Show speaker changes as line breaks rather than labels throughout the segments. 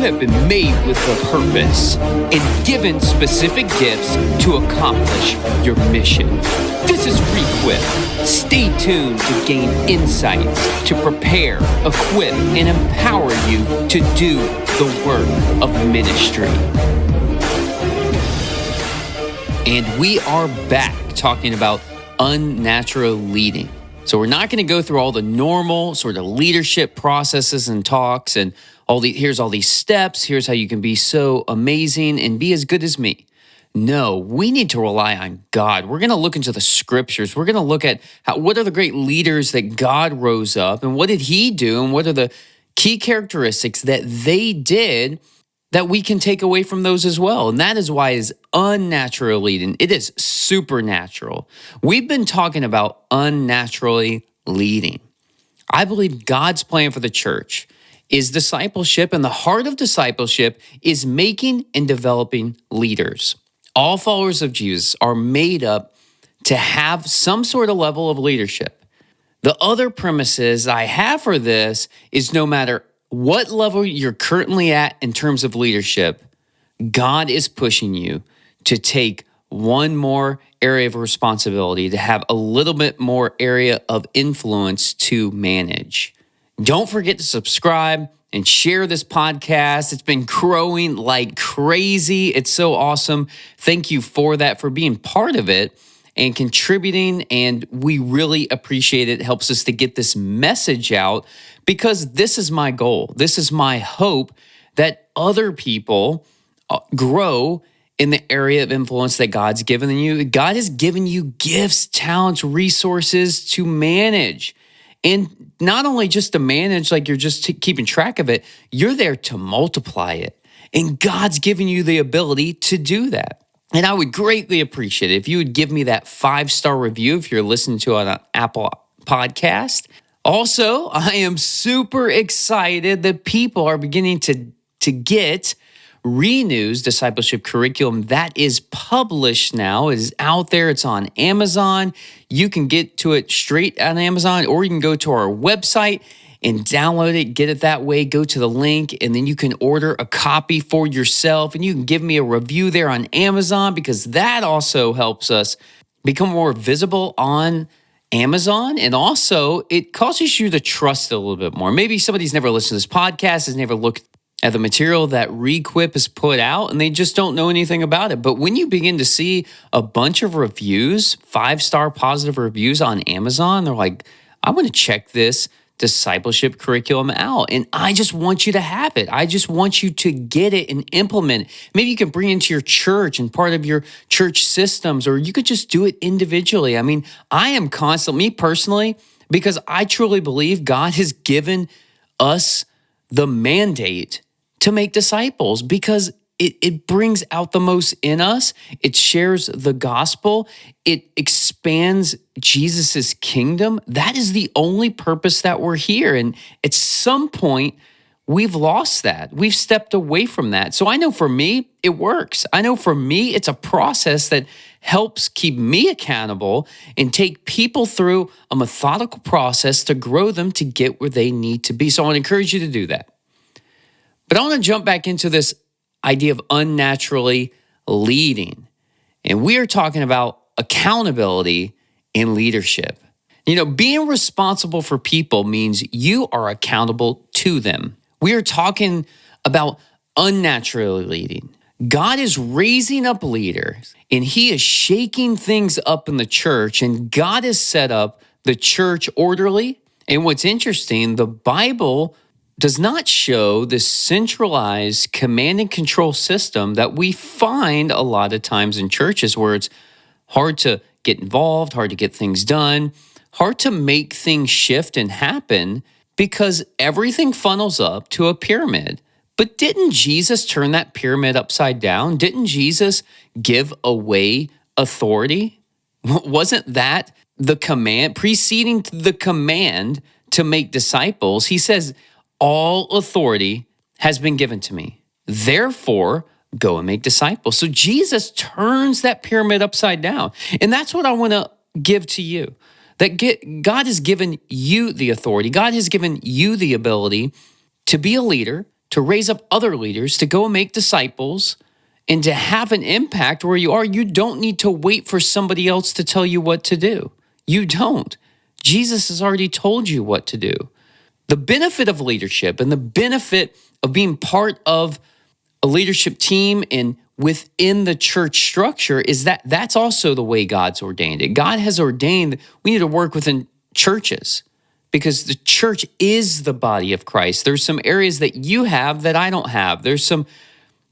have been made with a purpose and given specific gifts to accomplish your mission. This is REQUIP. Stay tuned to gain insights to prepare, equip, and empower you to do the work of ministry. And we are back talking about unnatural leading. So we're not going to go through all the normal sort of leadership processes and talks and here's all these steps. Here's how you can be so amazing and be as good as me. No, we need to rely on God. We're going to look into the scriptures. We're going to look at what are the great leaders that God rose up and what did he do and what are the key characteristics that they did that we can take away from those as well. And that is why it's unnatural leading. It is supernatural. We've been talking about unnaturally leading. I believe God's plan for the church is discipleship, and the heart of discipleship is making and developing leaders. All followers of Jesus are made up to have some sort of level of leadership. The other premises I have for this is no matter what level you're currently at in terms of leadership, God is pushing you to take one more area of responsibility, to have a little bit more area of influence to manage. Don't forget to subscribe and share this podcast. It's been growing like crazy. It's so awesome. Thank you for that, for being part of it and contributing. And we really appreciate it. It helps us to get this message out because this is my goal. This is my hope that other people grow in the area of influence that God's given you. God has given you gifts, talents, resources to manage. And not only just to manage, like you're just keeping track of it, you're there to multiply it. And God's given you the ability to do that. And I would greatly appreciate it if you would give me that 5-star review if you're listening to it on an Apple podcast. Also, I am super excited that people are beginning to get Renew's discipleship curriculum that is published now. It is out there. It's on Amazon. You can get to it straight on Amazon, or you can go to our website and download it, get it that way. Go to the link, and then you can order a copy for yourself, and you can give me a review there on Amazon because that also helps us become more visible on Amazon. And also, it causes you to trust it a little bit more. Maybe somebody's never listened to this podcast, has never looked at the material that REQUIP has put out, and they just don't know anything about it. But when you begin to see a bunch of reviews, 5-star positive reviews on Amazon, they're like, I want to check this discipleship curriculum out. And I just want you to have it. I just want you to get it and implement it. Maybe you can bring it into your church and part of your church systems, or you could just do it individually. I mean, I am me personally, because I truly believe God has given us the mandate to make disciples because it brings out the most in us. It shares the gospel. It expands Jesus's kingdom. That is the only purpose that we're here. And at some point, we've lost that. We've stepped away from that. So I know for me, it works. I know for me, it's a process that helps keep me accountable and take people through a methodical process to grow them to get where they need to be. So I want to encourage you to do that. But I want to jump back into this idea of unnaturally leading. And we are talking about accountability in leadership. You know, being responsible for people means you are accountable to them. We are talking about unnaturally leading. God is raising up leaders, and he is shaking things up in the church, and God has set up the church orderly. And what's interesting, the Bible does not show the centralized command and control system that we find a lot of times in churches where it's hard to get involved, hard to get things done, hard to make things shift and happen because everything funnels up to a pyramid. But didn't Jesus turn that pyramid upside down? Didn't Jesus give away authority? Wasn't that the command, preceding the command to make disciples? He says, all authority has been given to me. Therefore, go and make disciples. So Jesus turns that pyramid upside down. And that's what I want to give to you. That God has given you the authority. God has given you the ability to be a leader, to raise up other leaders to go and make disciples and to have an impact where you are. You don't need to wait for somebody else to tell you what to do. You don't. Jesus has already told you what to do. The benefit of leadership and the benefit of being part of a leadership team and within the church structure is that that's also the way God's ordained it. God has ordained that we need to work within churches because the church is the body of Christ. There's some areas that you have that I don't have. There's some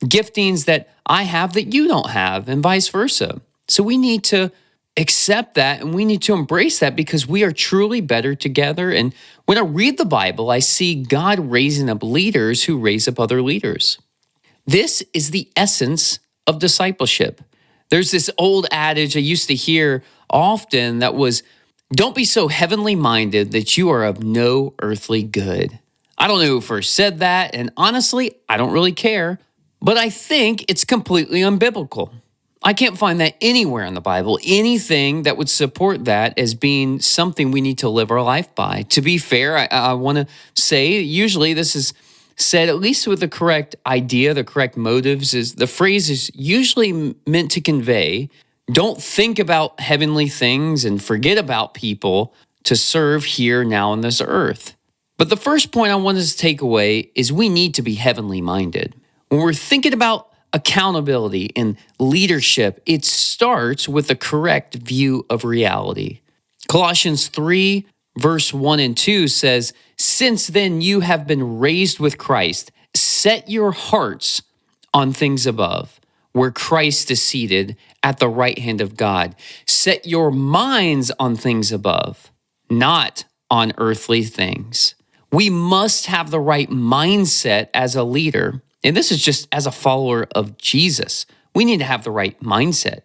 giftings that I have that you don't have, and vice versa. So we need to accept that and we need to embrace that because we are truly better together. And when I read the Bible, I see God raising up leaders who raise up other leaders. This is the essence of discipleship. There's this old adage I used to hear often that was, don't be so heavenly minded that you are of no earthly good. I don't know who first said that, and honestly, I don't really care, but I think it's completely unbiblical. I can't find that anywhere in the Bible, anything that would support that as being something we need to live our life by. To be fair, I want to say, usually this is said, at least with the correct idea, the correct motives, is the phrase is usually meant to convey, don't think about heavenly things and forget about people to serve here now on this earth. But the first point I want us to take away is we need to be heavenly minded. When we're thinking about accountability and leadership, it starts with a correct view of reality. Colossians 3, verse 1 and 2 says, since then you have been raised with Christ, set your hearts on things above, where Christ is seated at the right hand of God. Set your minds on things above, not on earthly things. We must have the right mindset as a leader. And this is just as a follower of Jesus. We need to have the right mindset.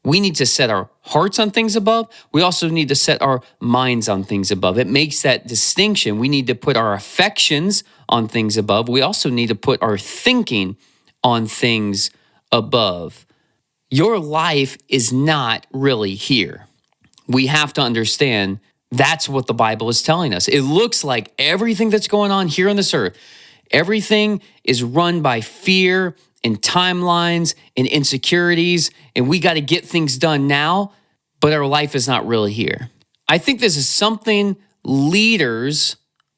We need to set our hearts on things above. We also need to set our minds on things above. It makes that distinction. We need to put our affections on things above. We also need to put our thinking on things above. Your life is not really here. We have to understand that's what the Bible is telling us. It looks like everything that's going on here on this earth, everything is run by fear and timelines and insecurities, and we got to get things done now, but our life is not really here. I think this is something leaders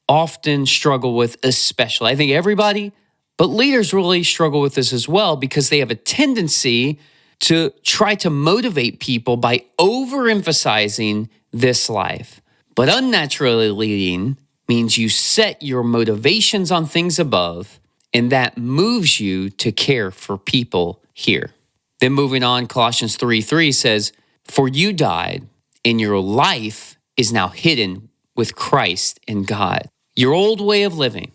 often struggle with, especially. I think everybody, but leaders really struggle with this as well because they have a tendency to try to motivate people by overemphasizing this life. But unnaturally leading means you set your motivations on things above, and that moves you to care for people here. Then moving on, Colossians 3:3 says, for you died, and your life is now hidden with Christ in God. Your old way of living,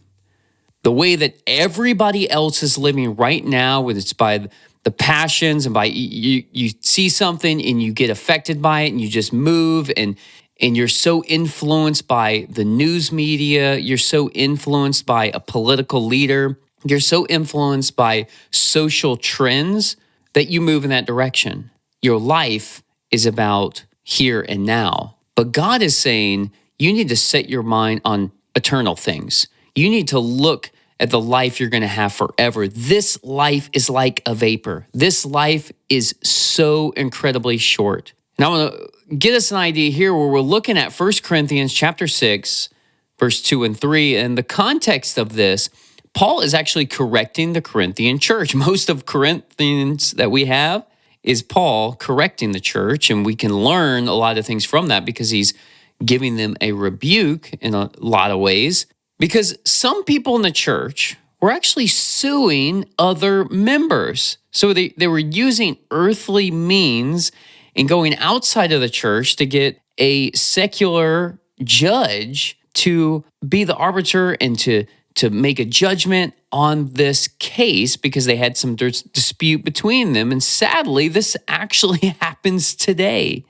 the way that everybody else is living right now, whether it's by the passions and by you see something and you get affected by it and you just move and you're so influenced by the news media, you're so influenced by a political leader, you're so influenced by social trends that you move in that direction. Your life is about here and now. But God is saying you need to set your mind on eternal things. You need to look at the life you're going to have forever. This life is like a vapor. This life is so incredibly short. And I want to get us an idea here where we're looking at 1 Corinthians chapter 6, verse 2 and 3. And the context of this, Paul is actually correcting the Corinthian church. Most of Corinthians that we have is Paul correcting the church, and we can learn a lot of things from that because he's giving them a rebuke in a lot of ways. Because some people in the church were actually suing other members. So they were using earthly means and going outside of the church to get a secular judge to be the arbiter and to make a judgment on this case because they had some dispute between them. And sadly, this actually happens today.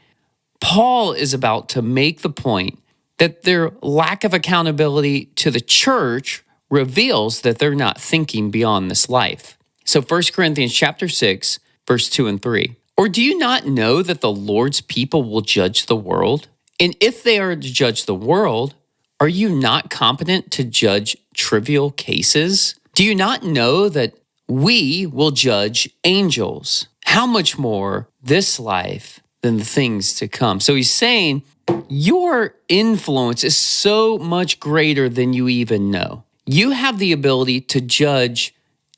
Paul is about to make the point that their lack of accountability to the church reveals that they're not thinking beyond this life. So 1 Corinthians chapter 6, verse 2 and 3. Or do you not know that the Lord's people will judge the world? And if they are to judge the world, are you not competent to judge trivial cases? Do you not know that we will judge angels? How much more this life than the things to come? So he's saying your influence is so much greater than you even know. You have the ability to judge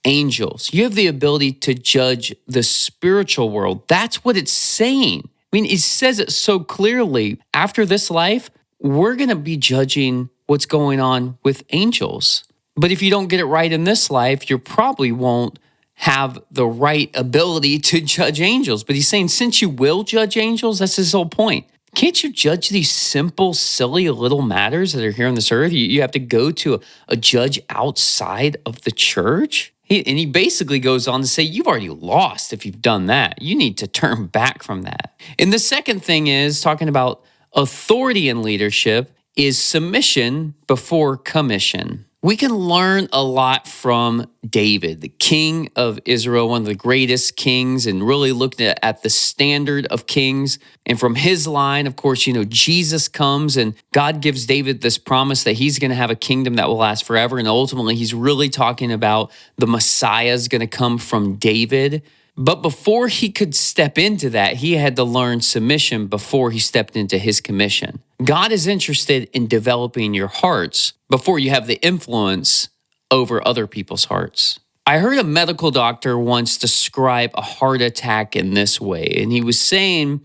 angels. You have the ability to judge the spiritual world. That's what it's saying. I mean, it says it so clearly. After this life, we're going to be judging what's going on with angels. But if you don't get it right in this life, you probably won't have the right ability to judge angels. But he's saying, since you will judge angels, that's his whole point. Can't you judge these simple, silly little matters that are here on this earth? You have to go to a judge outside of the church? He basically goes on to say, you've already lost if you've done that. You need to turn back from that. And the second thing is talking about authority in leadership is submission before commission. We can learn a lot from David, the king of Israel, one of the greatest kings, and really looked at the standard of kings. And from his line, of course, Jesus comes and God gives David this promise that he's going to have a kingdom that will last forever. And ultimately, he's really talking about the Messiah is going to come from David. But before he could step into that, he had to learn submission before he stepped into his commission. God is interested in developing your hearts before you have the influence over other people's hearts. I heard a medical doctor once describe a heart attack in this way. And he was saying,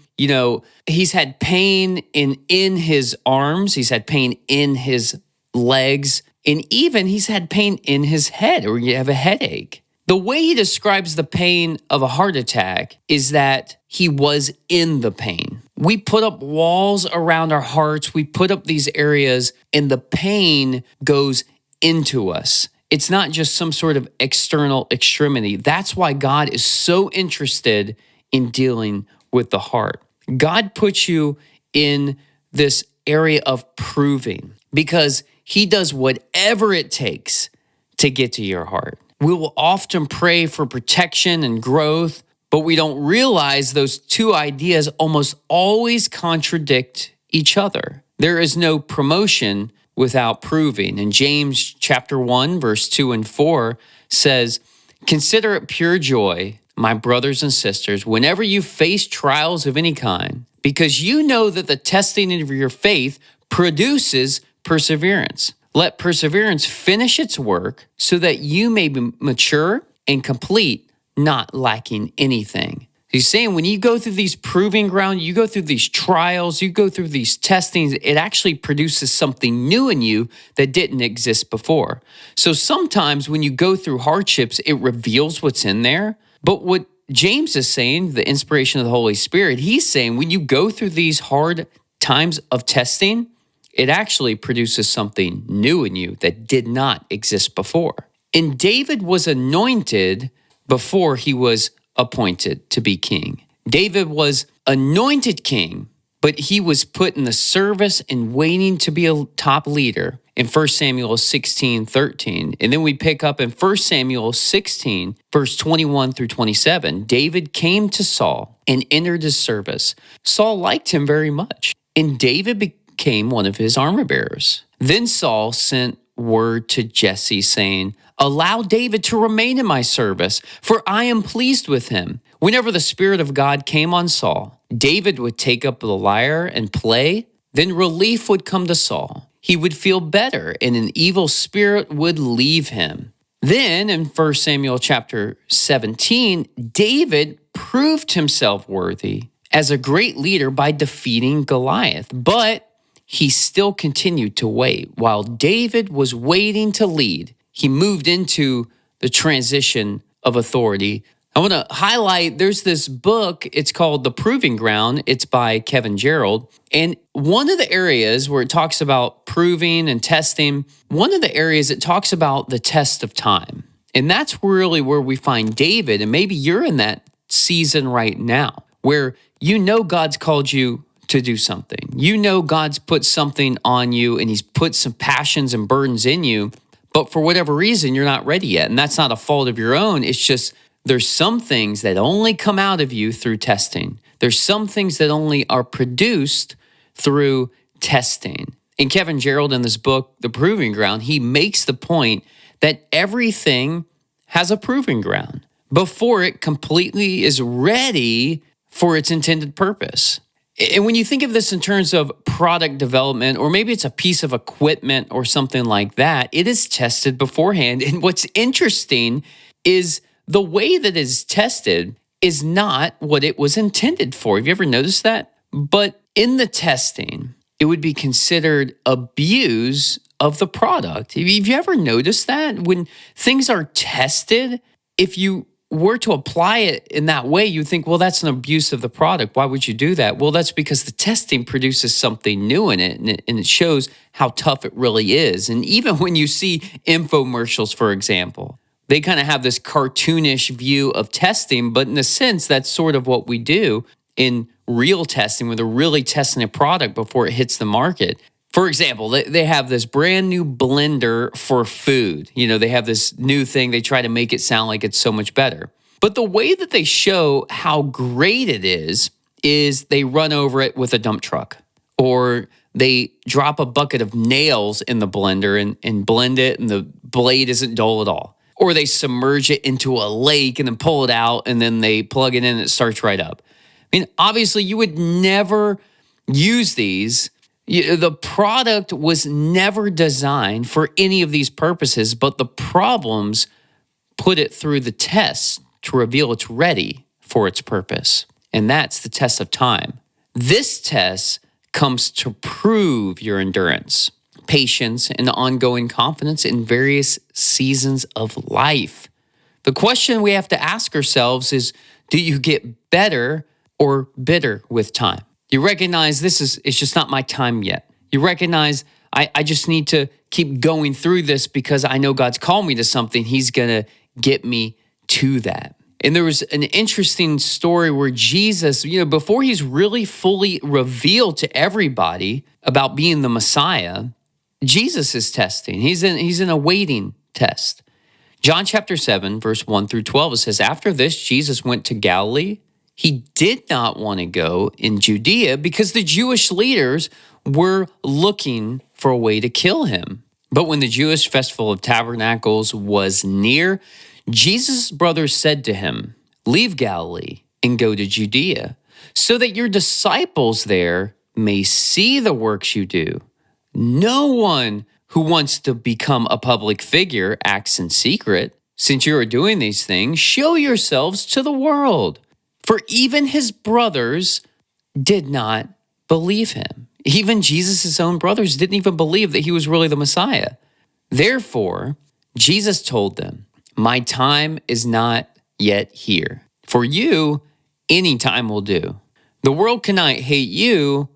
he's had pain in his arms, he's had pain in his legs, and even he's had pain in his head, or you have a headache. The way he describes the pain of a heart attack is that he was in the pain. We put up walls around our hearts. We put up these areas, and the pain goes into us. It's not just some sort of external extremity. That's why God is so interested in dealing with the heart. God puts you in this area of proving because he does whatever it takes to get to your heart. We will often pray for protection and growth, but we don't realize those two ideas almost always contradict each other. There is no promotion without proving. And James chapter 1, verse 2 and 4 says, "Consider it pure joy, my brothers and sisters, whenever you face trials of any kind, because you know that the testing of your faith produces perseverance. Let perseverance finish its work so that you may be mature and complete, not lacking anything." He's saying when you go through these proving ground, you go through these trials, you go through these testings, it actually produces something new in you that didn't exist before. So sometimes when you go through hardships, it reveals what's in there. But what James is saying, the inspiration of the Holy Spirit, he's saying when you go through these hard times of testing, it actually produces something new in you that did not exist before. And David was anointed before he was appointed to be king. David was anointed king, but he was put in the service and waiting to be a top leader in 1 Samuel 16:13. And then we pick up in 1 Samuel 16, verse 21 through 27. David came to Saul and entered his service. Saul liked him very much, and David became one of his armor bearers. Then Saul sent word to Jesse saying, "Allow David to remain in my service, for I am pleased with him." Whenever the Spirit of God came on Saul, David would take up the lyre and play. Then relief would come to Saul. He would feel better, and an evil spirit would leave him. Then in 1 Samuel chapter 17, David proved himself worthy as a great leader by defeating Goliath. But he still continued to wait. While David was waiting to lead, he moved into the transition of authority. I want to highlight, there's this book, it's called The Proving Ground. It's by Kevin Gerald. And one of the areas where it talks about proving and testing, one of the areas it talks about the test of time. And that's really where we find David. And maybe you're in that season right now where you know God's called you to do something. You know God's put something on you and he's put some passions and burdens in you, but for whatever reason, you're not ready yet. And that's not a fault of your own. It's just there's some things that only come out of you through testing. There's some things that only are produced through testing. And Kevin Gerald in this book, The Proving Ground, he makes the point that everything has a proving ground before it completely is ready for its intended purpose. And when you think of this in terms of product development, or maybe it's a piece of equipment or something like that, it is tested beforehand. And what's interesting is the way that it is tested is not what it was intended for. Have you ever noticed that? But in the testing, it would be considered abuse of the product. Have you ever noticed that? When things are tested, if you were to apply it in that way, you think, well, that's an abuse of the product. Why would you do that? Well, that's because the testing produces something new in it, and it shows how tough it really is. And even when you see infomercials, for example, they kind of have this cartoonish view of testing, but in a sense, that's sort of what we do in real testing, where they're really testing a product before it hits the market. For example, they have this brand new blender for food. They have this new thing. They try to make it sound like it's so much better. But the way that they show how great it is they run over it with a dump truck, or they drop a bucket of nails in the blender and blend it, and the blade isn't dull at all. Or they submerge it into a lake and then pull it out, and then they plug it in and it starts right up. I mean, obviously, you would never use these. The product was never designed for any of these purposes, but the problems put it through the test to reveal it's ready for its purpose. And that's the test of time. This test comes to prove your endurance, patience, and ongoing confidence in various seasons of life. The question we have to ask ourselves is, do you get better or bitter with time? You recognize it's just not my time yet. You recognize I just need to keep going through this because I know God's called me to something. He's going to get me to that. And there was an interesting story where Jesus, before he's really fully revealed to everybody about being the Messiah, Jesus is testing. He's in a waiting test. John chapter 7, verse 1 through 12, it says, after this, Jesus went to Galilee. He did not want to go in Judea because the Jewish leaders were looking for a way to kill him. But when the Jewish festival of tabernacles was near, Jesus' brothers said to him, leave Galilee and go to Judea, so that your disciples there may see the works you do. No one who wants to become a public figure acts in secret. Since you are doing these things, show yourselves to the world. For even his brothers did not believe him. Even Jesus' own brothers didn't even believe that he was really the Messiah. Therefore, Jesus told them, my time is not yet here. For you, any time will do. The world cannot hate you,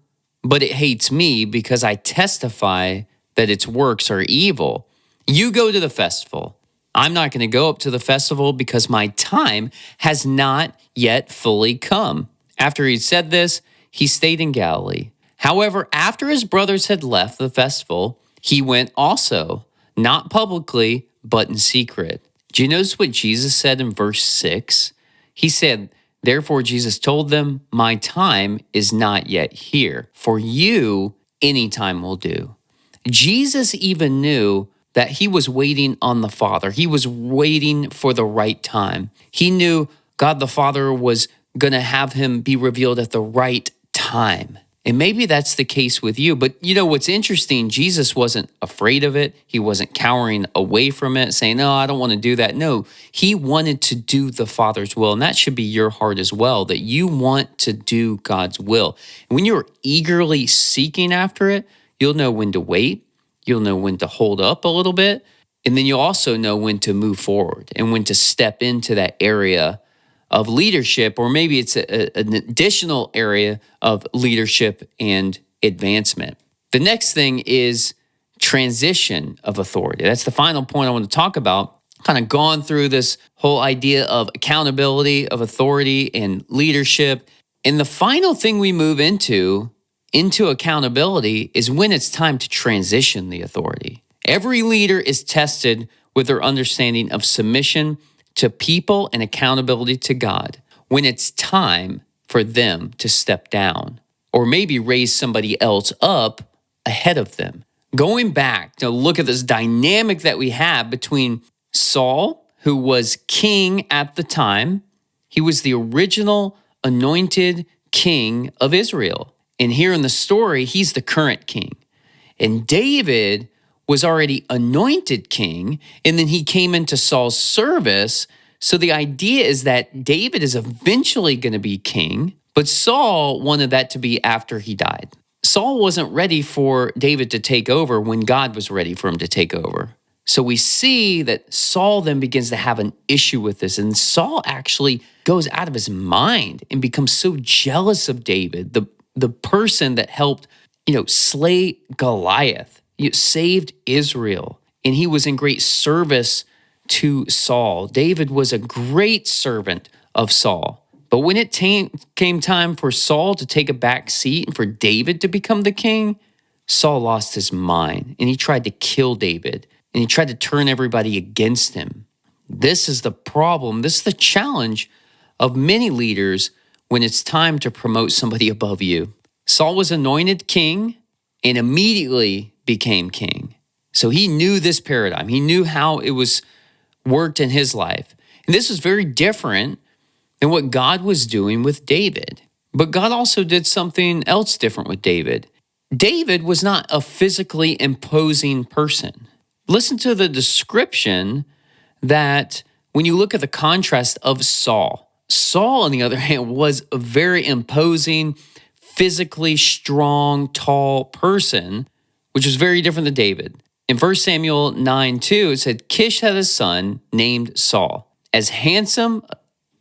but it hates me because I testify that its works are evil. You go to the festival. I'm not going to go up to the festival because my time has not yet fully come. After he said this, he stayed in Galilee. However, after his brothers had left the festival, he went also, not publicly, but in secret. Do you notice what Jesus said in verse 6? He said, therefore Jesus told them, my time is not yet here. For you, any time will do. Jesus even knew that he was waiting on the Father. He was waiting for the right time. He knew God the Father was going to have him be revealed at the right time. And maybe that's the case with you. But what's interesting, Jesus wasn't afraid of it. He wasn't cowering away from it, saying, no, I don't want to do that. No, he wanted to do the Father's will. And that should be your heart as well, that you want to do God's will. And when you're eagerly seeking after it, you'll know when to wait. You'll know when to hold up a little bit. And then you'll also know when to move forward and when to step into that area of leadership, or maybe it's an additional area of leadership and advancement. The next thing is transition of authority. That's the final point I want to talk about. Kind of gone through this whole idea of accountability, of authority and leadership. And the final thing we move into accountability is when it's time to transition the authority. Every leader is tested with their understanding of submission to people and accountability to God when it's time for them to step down or maybe raise somebody else up ahead of them. Going back to look at this dynamic that we have between Saul, who was king at the time, he was the original anointed king of Israel. And here in the story, he's the current king. And David was already anointed king, and then he came into Saul's service. So the idea is that David is eventually going to be king, but Saul wanted that to be after he died. Saul wasn't ready for David to take over when God was ready for him to take over. So we see that Saul then begins to have an issue with this, and Saul actually goes out of his mind and becomes so jealous of David, the person that helped, slay Goliath, saved Israel, and he was in great service to Saul. David was a great servant of Saul. But when it came time for Saul to take a back seat and for David to become the king, Saul lost his mind and he tried to kill David and he tried to turn everybody against him. This is the problem. This is the challenge of many leaders when it's time to promote somebody above you. Saul was anointed king and immediately became king. So he knew this paradigm. He knew how it was worked in his life. And this was very different than what God was doing with David. But God also did something else different with David. David was not a physically imposing person. Listen to the description that when you look at the contrast of Saul. Saul, on the other hand, was a very imposing, physically strong, tall person, which was very different than David. In 1 Samuel 9:2, it said, Kish had a son named Saul, as handsome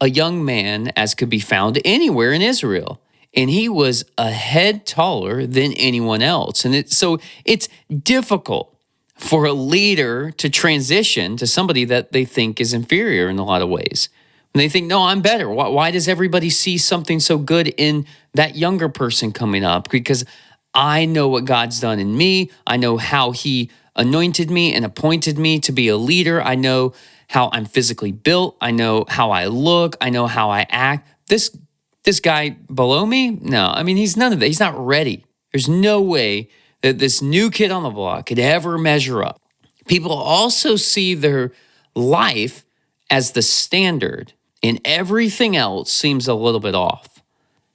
a young man as could be found anywhere in Israel. And he was a head taller than anyone else. And so it's difficult for a leader to transition to somebody that they think is inferior in a lot of ways. And they think, no, I'm better. Why does everybody see something so good in that younger person coming up? Because I know what God's done in me. I know how he anointed me and appointed me to be a leader. I know how I'm physically built. I know how I look. I know how I act. This guy below me, no, he's none of that. He's not ready. There's no way that this new kid on the block could ever measure up. People also see their life as the standard, and everything else seems a little bit off.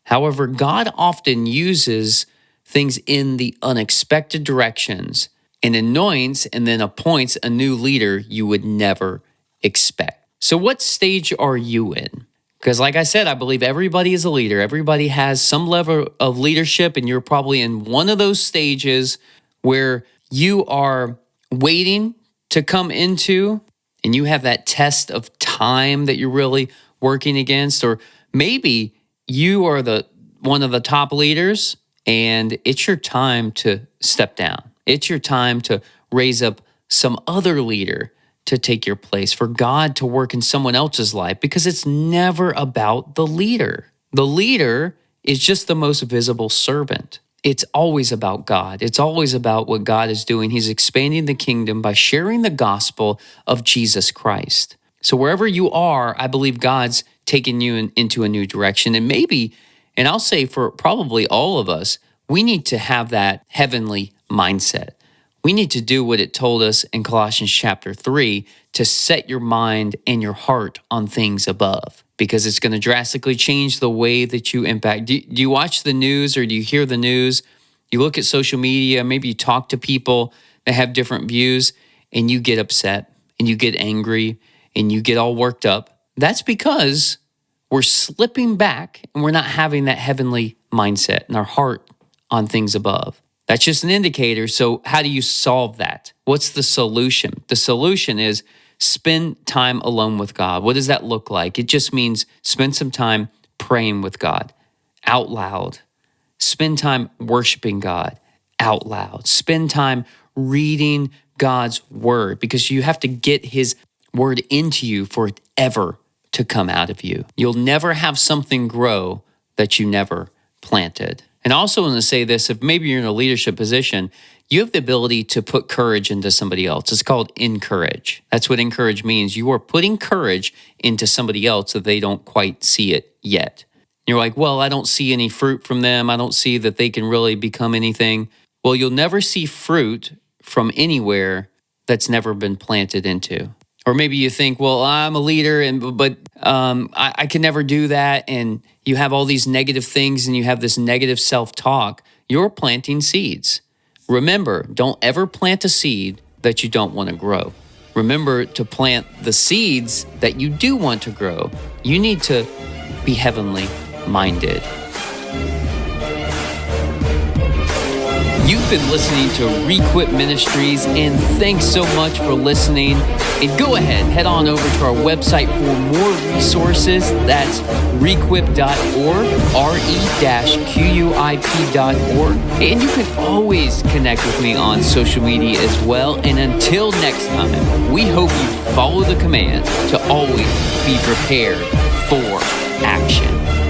However, God often uses things in the unexpected directions and anoints and then appoints a new leader you would never expect. So what stage are you in? Because like I said, I believe everybody is a leader. Everybody has some level of leadership, and you're probably in one of those stages where you are waiting to come into, and you have that test of time that you're really working against. Or maybe you are one of the top leaders, and it's your time to step down. It's your time to raise up some other leader to take your place, for God to work in someone else's life, because it's never about the leader. The leader is just the most visible servant. It's always about God. It's always about what God is doing. He's expanding the kingdom by sharing the gospel of Jesus Christ. So wherever you are, I believe God's taking you into a new direction. And maybe, and I'll say for probably all of us, we need to have that heavenly mindset. We need to do what it told us in Colossians chapter 3 to set your mind and your heart on things above, because it's going to drastically change the way that you impact. Do you watch the news, or do you hear the news? You look at social media, maybe you talk to people that have different views, and you get upset and you get angry and you get all worked up. That's because we're slipping back and we're not having that heavenly mindset and our heart on things above. That's just an indicator. So how do you solve that? What's the solution? The solution is spend time alone with God. What does that look like? It just means spend some time praying with God out loud. Spend time worshiping God out loud. Spend time reading God's word, because you have to get his word into you for it ever to come out of you. You'll never have something grow that you never planted. And I also want to say this, if maybe you're in a leadership position, you have the ability to put courage into somebody else. It's called encourage. That's what encourage means. You are putting courage into somebody else that they don't quite see it yet. You're like, well, I don't see any fruit from them. I don't see that they can really become anything. Well, you'll never see fruit from anywhere that's never been planted into. Or maybe you think, well, I'm a leader, but I can never do that. And you have all these negative things and you have this negative self-talk. You're planting seeds. Remember, don't ever plant a seed that you don't want to grow. Remember to plant the seeds that you do want to grow. You need to be heavenly minded. You've been listening to REQUIP Ministries, and thanks so much for listening. And go ahead, head on over to our website for more resources. That's requip.org, re-quip.org. And you can always connect with me on social media as well. And until next time, we hope you follow the command to always be prepared for action.